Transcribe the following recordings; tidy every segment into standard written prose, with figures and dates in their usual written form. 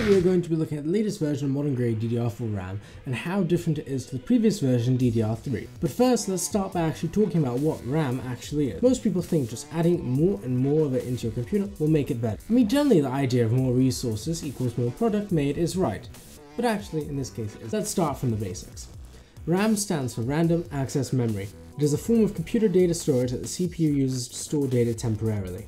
Today we are going to be looking at the latest version of modern grade DDR4 RAM and how different it is to the previous version DDR3. But first, let's start by actually talking about what RAM actually is. Most people think just adding more and more of it into your computer will make it better. I mean, generally the idea of more resources equals more product made is right, but actually in this case, let's start from the basics. RAM stands for Random Access Memory. It is a form of computer data storage that the CPU uses to store data temporarily.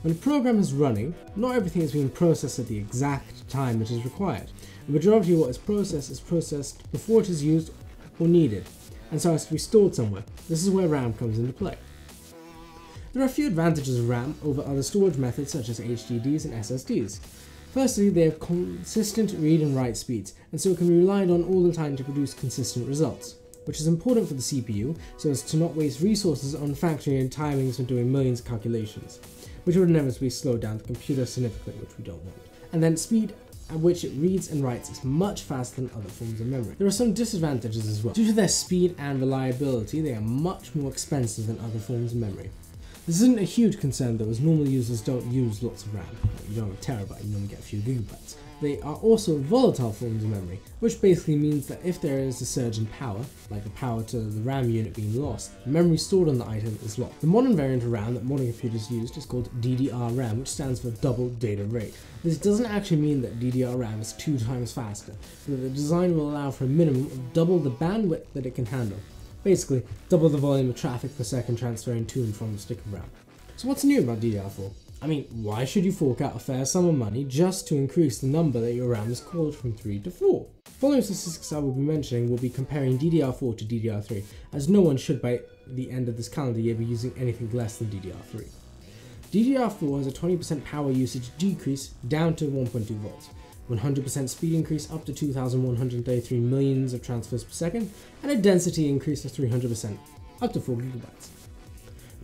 When a program is running, not everything is being processed at the exact time it is required. The majority of what is processed before it is used or needed, and so has to be stored somewhere. This is where RAM comes into play. There are a few advantages of RAM over other storage methods such as HDDs and SSDs. Firstly, they have consistent read and write speeds, and so it can be relied on all the time to produce consistent results, which is important for the CPU so as to not waste resources on factoring in timings when doing millions of calculations, which would inevitably slow down the computer significantly, which we don't want. And then speed at which it reads and writes is much faster than other forms of memory. There are some disadvantages as well. Due to their speed and reliability, they are much more expensive than other forms of memory. This isn't a huge concern though, as normal users don't use lots of RAM. You don't have a terabyte, you only get a few gigabytes. They are also volatile forms of memory, which basically means that if there is a surge in power, like the power to the RAM unit being lost, the memory stored on the item is lost. The modern variant of RAM that modern computers use is called DDR-RAM, which stands for double data rate. This doesn't actually mean that DDR-RAM is 2 times faster, but that the design will allow for a minimum of double the bandwidth that it can handle. Basically, double the volume of traffic per second transferring to and from the stick of RAM. So what's new about DDR4? I mean, why should you fork out a fair sum of money just to increase the number that your RAM is called from 3 to 4? The following statistics I will be mentioning will be comparing DDR4 to DDR3, as no one should by the end of this calendar year be using anything less than DDR3. DDR4 has a 20% power usage decrease down to 1.2 volts, 100% speed increase up to 2,133 millions of transfers per second, and a density increase of 300% up to 4 gigabytes.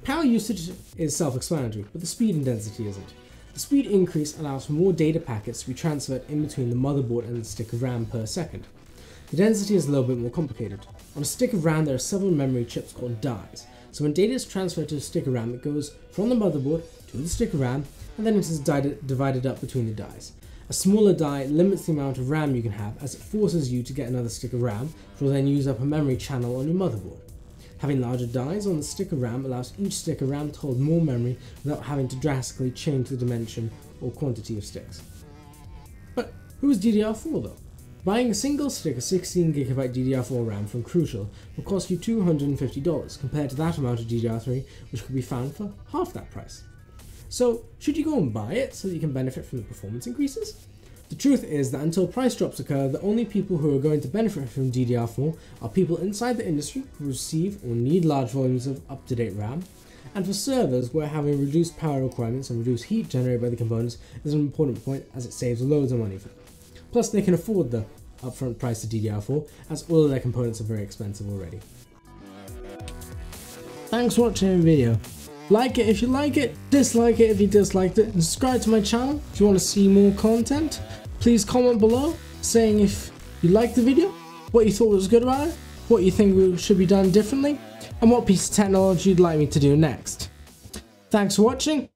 Power usage is self-explanatory, but the speed and density isn't. The speed increase allows for more data packets to be transferred in between the motherboard and the stick of RAM per second. The density is a little bit more complicated. On a stick of RAM there are several memory chips called dies, so when data is transferred to a stick of RAM it goes from the motherboard to the stick of RAM and then it is divided up between the dies. A smaller die limits the amount of RAM you can have as it forces you to get another stick of RAM, which will then use up a memory channel on your motherboard. Having larger dies on the stick of RAM allows each stick of RAM to hold more memory without having to drastically change the dimension or quantity of sticks. But who is DDR4 though? Buying a single stick of 16GB DDR4 RAM from Crucial will cost you $250 compared to that amount of DDR3, which could be found for half that price. So should you go and buy it so that you can benefit from the performance increases? The truth is that until price drops occur, the only people who are going to benefit from DDR4 are people inside the industry who receive or need large volumes of up-to-date RAM, and for servers where having reduced power requirements and reduced heat generated by the components is an important point as it saves loads of money for them. Plus they can afford the upfront price of DDR4 as all of their components are very expensive already. Thanks for watching the video. Like it if you like it, dislike it if you disliked it, and subscribe to my channel if you want to see more content. Please comment below saying if you liked the video, what you thought was good about it, what you think should be done differently, and what piece of technology you'd like me to do next. Thanks for watching,